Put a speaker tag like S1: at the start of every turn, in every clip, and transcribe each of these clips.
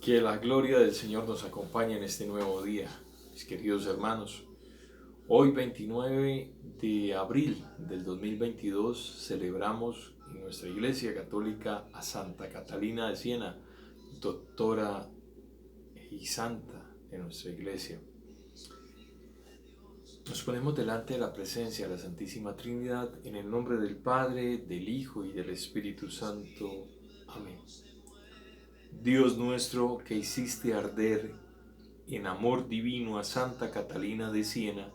S1: Que la gloria del Señor nos acompañe en este nuevo día, mis queridos hermanos. Hoy 29 de abril del 2022 celebramos en nuestra Iglesia Católica a Santa Catalina de Siena, doctora y santa de nuestra Iglesia. Nos ponemos delante de la presencia de la Santísima Trinidad en el nombre del Padre, del Hijo y del Espíritu Santo. Amén. Dios nuestro, que hiciste arder en amor divino a Santa Catalina de Siena,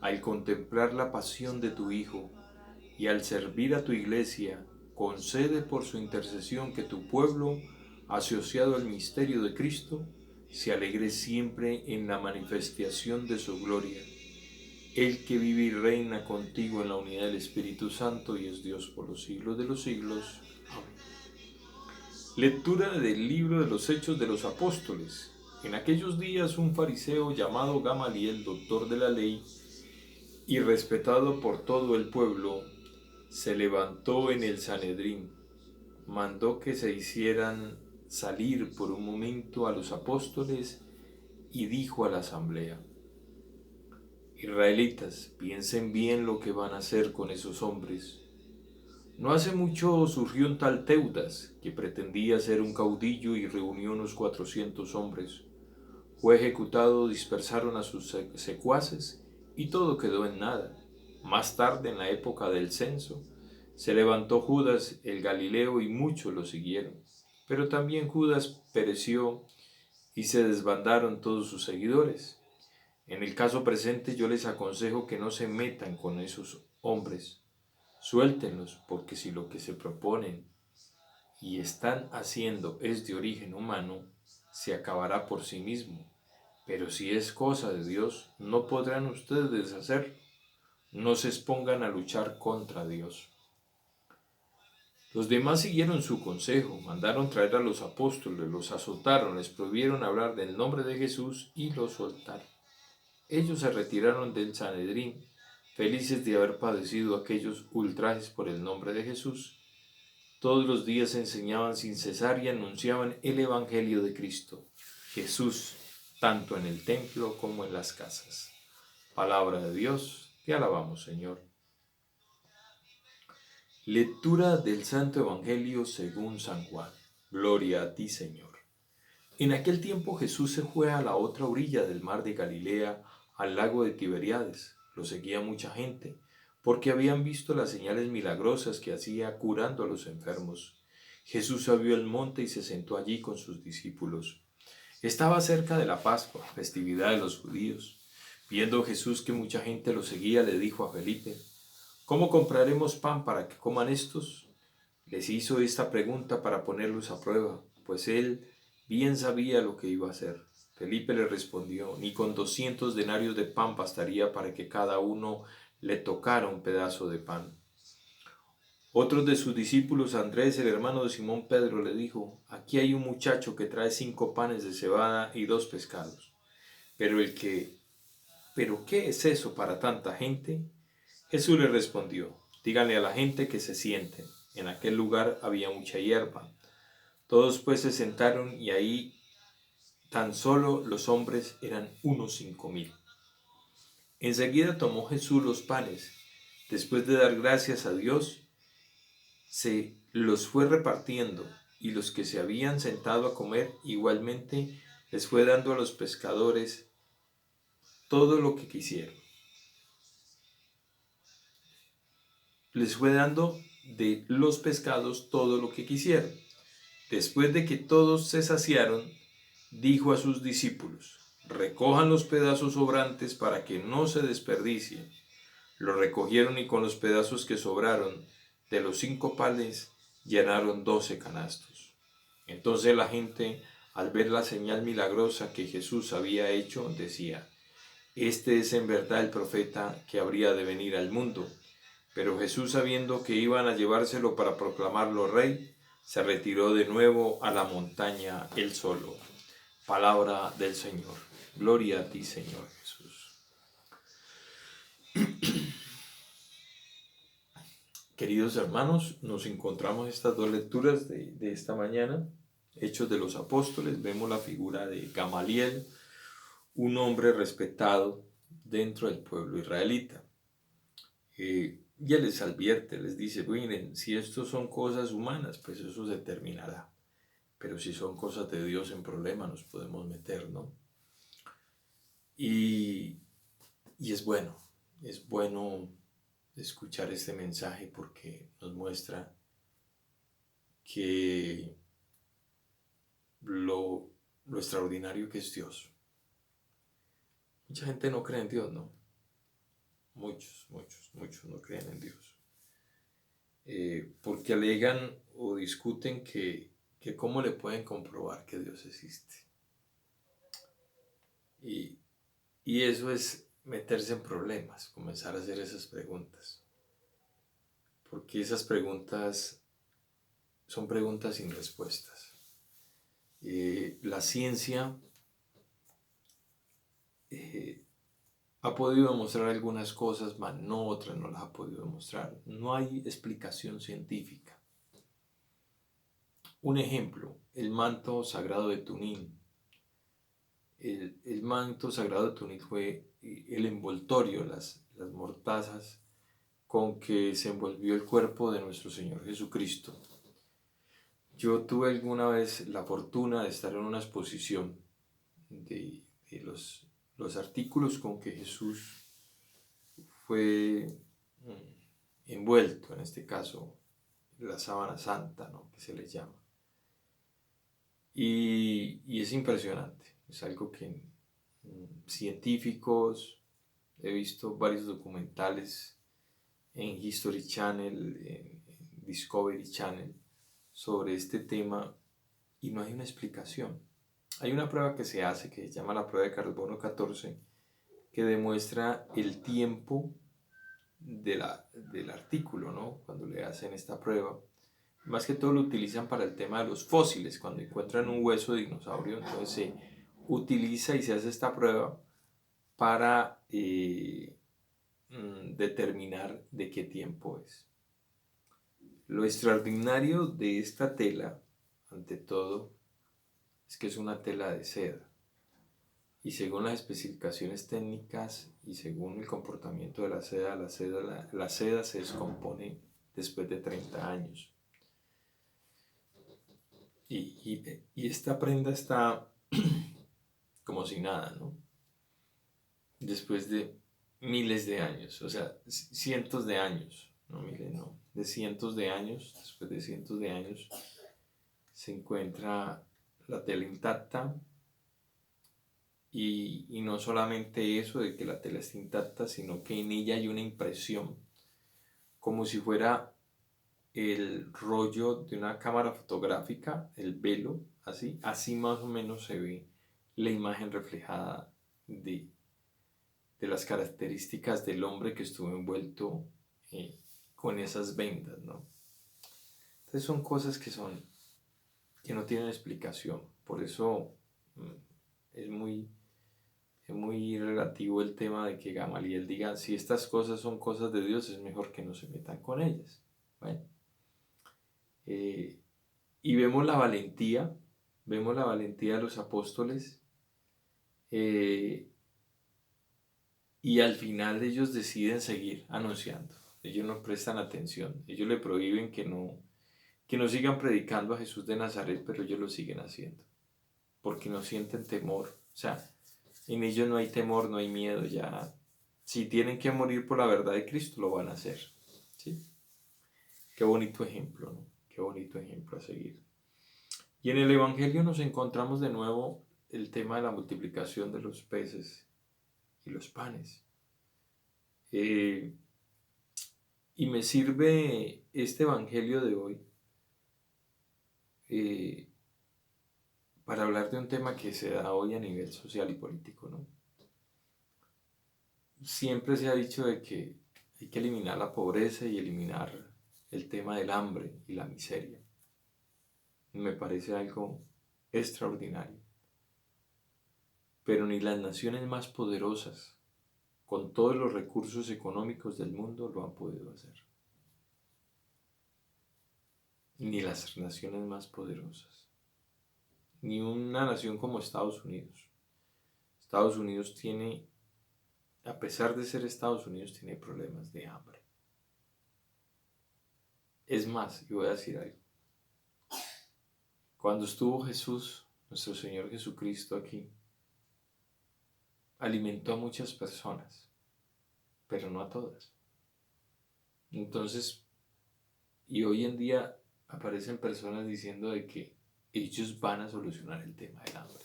S1: al contemplar la pasión de tu Hijo y al servir a tu Iglesia, concede por su intercesión que tu pueblo, asociado al misterio de Cristo, se alegre siempre en la manifestación de su gloria. El que vive y reina contigo en la unidad del Espíritu Santo y es Dios por los siglos de los siglos. Amén. Lectura del libro de los Hechos de los Apóstoles. En aquellos días un fariseo llamado Gamaliel, doctor de la ley y respetado por todo el pueblo, se levantó en el Sanedrín, mandó que se hicieran salir por un momento a los apóstoles y dijo a la asamblea: Israelitas, piensen bien lo que van a hacer con esos hombres. No hace mucho surgió un tal Teudas, que pretendía ser un caudillo y reunió unos 400 hombres. Fue ejecutado, dispersaron a sus secuaces y todo quedó en nada. Más tarde, en la época del censo, se levantó Judas el Galileo y muchos lo siguieron. Pero también Judas pereció y se desbandaron todos sus seguidores. En el caso presente yo les aconsejo que no se metan con esos hombres. Suéltenlos, porque si lo que se proponen y están haciendo es de origen humano, se acabará por sí mismo. Pero si es cosa de Dios, no podrán ustedes deshacerlo. No se expongan a luchar contra Dios. Los demás siguieron su consejo, mandaron traer a los apóstoles, los azotaron, les prohibieron hablar del nombre de Jesús y los soltaron. Ellos se retiraron del Sanedrín, felices de haber padecido aquellos ultrajes por el nombre de Jesús. Todos los días enseñaban sin cesar y anunciaban el Evangelio de Cristo, Jesús, tanto en el templo como en las casas. Palabra de Dios, te alabamos, Señor. Lectura del Santo Evangelio según San Juan. Gloria a ti, Señor. En aquel tiempo Jesús se fue a la otra orilla del mar de Galilea, al lago de Tiberíades. Lo seguía mucha gente, porque habían visto las señales milagrosas que hacía curando a los enfermos. Jesús subió al monte y se sentó allí con sus discípulos. Estaba cerca de la Pascua, festividad de los judíos. Viendo Jesús que mucha gente lo seguía, le dijo a Felipe: ¿Cómo compraremos pan para que coman estos? Les hizo esta pregunta para ponerlos a prueba, pues él bien sabía lo que iba a hacer. Felipe le respondió: ni con 200 denarios de pan bastaría para que cada uno le tocara un pedazo de pan. Otro de sus discípulos, Andrés, el hermano de Simón Pedro, le dijo: aquí hay un muchacho que trae 5 panes de cebada y 2 pescados. ¿Pero qué es eso para tanta gente? Jesús le respondió: díganle a la gente que se sienten. En aquel lugar había mucha hierba. Todos pues se sentaron y ahí tan solo los hombres eran unos 5.000. Enseguida tomó Jesús los panes. Después de dar gracias a Dios, se los fue repartiendo, y los que se habían sentado a comer igualmente les fue dando a los pescadores todo lo que quisieron. Les fue dando de los pescados todo lo que quisieron. Después de que todos se saciaron, dijo a sus discípulos: recojan los pedazos sobrantes para que no se desperdicien. Lo recogieron y con los pedazos que sobraron de los 5 panes llenaron 12 canastos. Entonces la gente, al ver la señal milagrosa que Jesús había hecho, decía: este es en verdad el profeta que habría de venir al mundo. Pero Jesús, sabiendo que iban a llevárselo para proclamarlo rey, se retiró de nuevo a la montaña él solo. Palabra del Señor. Gloria a ti, Señor Jesús. Queridos hermanos, nos encontramos estas dos lecturas de esta mañana Hechos de los Apóstoles, vemos la figura de Gamaliel, un hombre respetado dentro del pueblo israelita. Y él les advierte, les dice, miren, si esto son cosas humanas, pues eso se terminará. Pero si son cosas de Dios, en problema nos podemos meter, ¿no? Y es bueno escuchar este mensaje porque nos muestra que lo extraordinario que es Dios. Mucha gente no cree en Dios, ¿no? Muchos no creen en Dios. Porque alegan o discuten que cómo le pueden comprobar que Dios existe. Y eso es meterse en problemas, comenzar a hacer esas preguntas. Porque esas preguntas son preguntas sin respuestas. La ciencia ha podido demostrar algunas cosas, mas no otras no las ha podido demostrar. No hay explicación científica. Un ejemplo, el manto sagrado de Tunín. El manto sagrado de Tunín fue el envoltorio, las mortazas con que se envolvió el cuerpo de nuestro Señor Jesucristo. Yo tuve alguna vez la fortuna de estar en una exposición de los artículos con que Jesús fue envuelto, en este caso la sábana santa, ¿no?, que se le llama. Y es impresionante, es algo que científicos, he visto varios documentales en History Channel, en Discovery Channel, sobre este tema y no hay una explicación. Hay una prueba que se hace que se llama la prueba de carbono 14 que demuestra el tiempo del artículo, ¿no?, cuando le hacen esta prueba. Más que todo lo utilizan para el tema de los fósiles, cuando encuentran un hueso de dinosaurio, entonces se utiliza y se hace esta prueba para determinar de qué tiempo es. Lo extraordinario de esta tela, ante todo, es que es una tela de seda. Y según las especificaciones técnicas y según el comportamiento de la seda se descompone después de 30 años. Y esta prenda está como si nada, ¿no? Después de miles de años, o sea, cientos de años, no miles, no, de cientos de años, después de cientos de años, se encuentra la tela intacta. Y no solamente eso de que la tela está intacta, sino que en ella hay una impresión, como si fuera el rollo de una cámara fotográfica, el velo, así más o menos se ve la imagen reflejada de las características del hombre que estuvo envuelto con esas vendas, ¿no? Entonces son cosas que no tienen explicación, por eso es muy relativo el tema de que Gamaliel diga, si estas cosas son cosas de Dios, es mejor que no se metan con ellas. Bueno, y vemos la valentía de los apóstoles, y al final ellos deciden seguir anunciando. Ellos no prestan atención, ellos le prohíben que no sigan predicando a Jesús de Nazaret, pero ellos lo siguen haciendo, porque no sienten temor. O sea, en ellos no hay temor, no hay miedo, ya. Si tienen que morir por la verdad de Cristo, lo van a hacer. ¿Sí? Qué bonito ejemplo, ¿no? Qué bonito ejemplo a seguir. Y en el Evangelio nos encontramos de nuevo el tema de la multiplicación de los peces y los panes. Y me sirve este Evangelio de hoy para hablar de un tema que se da hoy a nivel social y político, ¿no? Siempre se ha dicho de que hay que eliminar la pobreza y eliminar el tema del hambre y la miseria. Me parece algo extraordinario. Pero ni las naciones más poderosas, con todos los recursos económicos del mundo, lo han podido hacer. Ni las naciones más poderosas. ni una nación como Estados Unidos. Estados Unidos tiene, a pesar de ser Estados Unidos, tiene problemas de hambre. Es más, y voy a decir algo. Cuando estuvo Jesús, nuestro Señor Jesucristo aquí, alimentó a muchas personas, pero no a todas. Entonces, y hoy en día aparecen personas diciendo de que ellos van a solucionar el tema del hambre.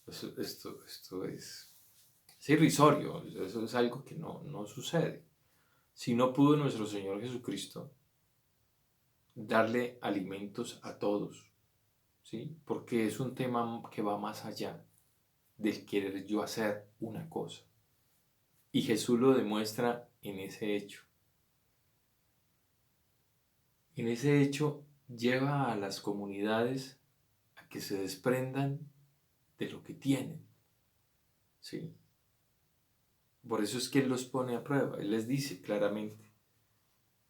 S1: Esto es irrisorio, eso es algo que no sucede. Si no pudo nuestro Señor Jesucristo darle alimentos a todos, ¿sí? Porque es un tema que va más allá del querer yo hacer una cosa. Y Jesús lo demuestra en ese hecho. En ese hecho lleva a las comunidades a que se desprendan de lo que tienen, ¿sí? Por eso es que Él los pone a prueba. Él les dice claramente,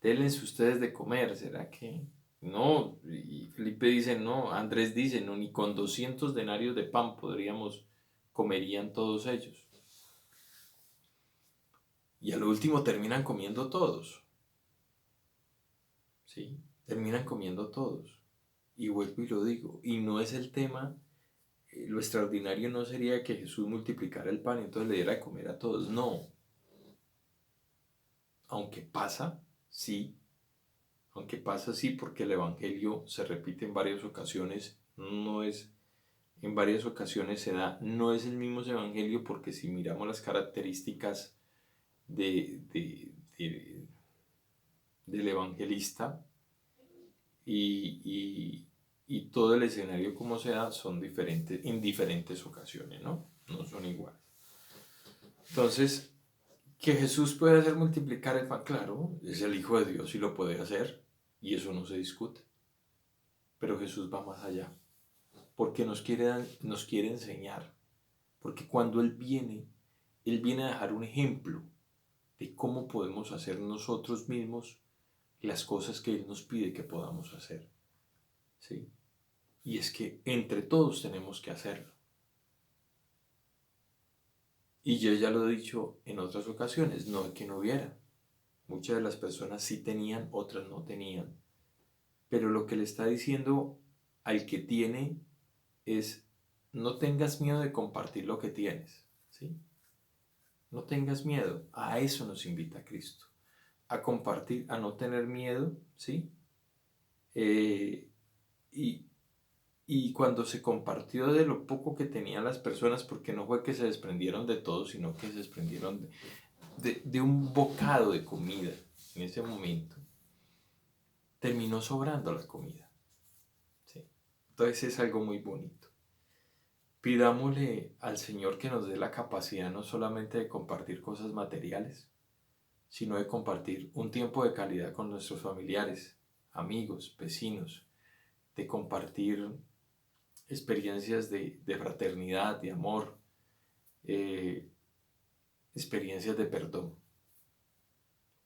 S1: denles ustedes de comer, ¿será que no? Y Felipe dice, no, Andrés dice, no, ni con 200 denarios de pan comerían todos ellos. Y a lo último terminan comiendo todos, ¿sí? Terminan comiendo todos. Y vuelvo y lo digo, y no es el tema, lo extraordinario no sería que Jesús multiplicara el pan y entonces le diera de comer a todos, no. Aunque pasa, sí, porque el Evangelio se repite en varias ocasiones, en varias ocasiones se da, no es el mismo Evangelio porque si miramos las características del evangelista y todo el escenario como se da son diferentes en diferentes ocasiones, ¿no? No son iguales. Entonces, que Jesús puede hacer multiplicar el pan, claro, es el Hijo de Dios y lo puede hacer, y eso no se discute. Pero Jesús va más allá, porque nos quiere enseñar, porque cuando Él viene a dejar un ejemplo de cómo podemos hacer nosotros mismos las cosas que Él nos pide que podamos hacer, ¿sí? Y es que entre todos tenemos que hacerlo. Y yo ya lo he dicho en otras ocasiones, no es que no hubiera. Muchas de las personas sí tenían, otras no tenían. Pero lo que le está diciendo al que tiene es, no tengas miedo de compartir lo que tienes, ¿sí? No tengas miedo. A eso nos invita Cristo. A compartir, a no tener miedo, ¿sí? Y, y cuando se compartió de lo poco que tenían las personas, porque no fue que se desprendieron de todo, sino que se desprendieron de un bocado de comida en ese momento, terminó sobrando la comida, ¿sí? Entonces es algo muy bonito. Pidámosle al Señor que nos dé la capacidad no solamente de compartir cosas materiales, sino de compartir un tiempo de calidad con nuestros familiares, amigos, vecinos, de compartir experiencias de fraternidad, de amor, experiencias de perdón.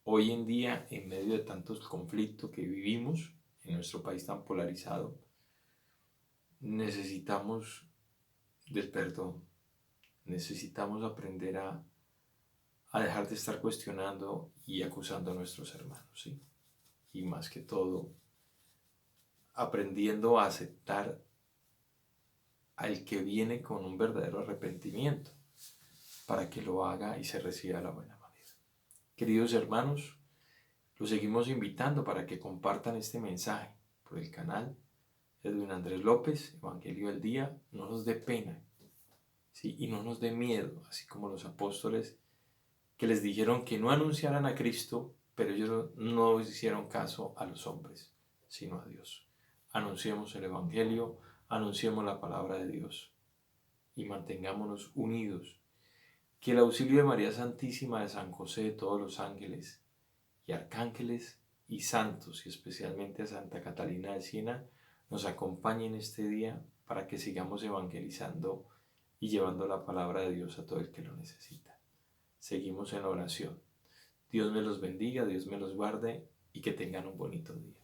S1: Hoy en día, en medio de tantos conflictos que vivimos en nuestro país tan polarizado, necesitamos del perdón. Necesitamos aprender a dejar de estar cuestionando y acusando a nuestros hermanos, ¿sí? Y más que todo, aprendiendo a aceptar al que viene con un verdadero arrepentimiento para que lo haga y se reciba de la buena manera. Queridos hermanos, los seguimos invitando para que compartan este mensaje por el canal Edwin Andrés López, Evangelio del Día. No nos dé pena, ¿sí? Y no nos dé miedo, así como los apóstoles que les dijeron que no anunciaran a Cristo, pero ellos no hicieron caso a los hombres, sino a Dios. Anunciemos el Evangelio, anunciemos la palabra de Dios y mantengámonos unidos. Que el auxilio de María Santísima, de San José, de todos los ángeles y arcángeles y santos, y especialmente a Santa Catalina de Siena, nos acompañe en este día para que sigamos evangelizando y llevando la palabra de Dios a todo el que lo necesita. Seguimos en oración. Dios me los bendiga, Dios me los guarde y que tengan un bonito día.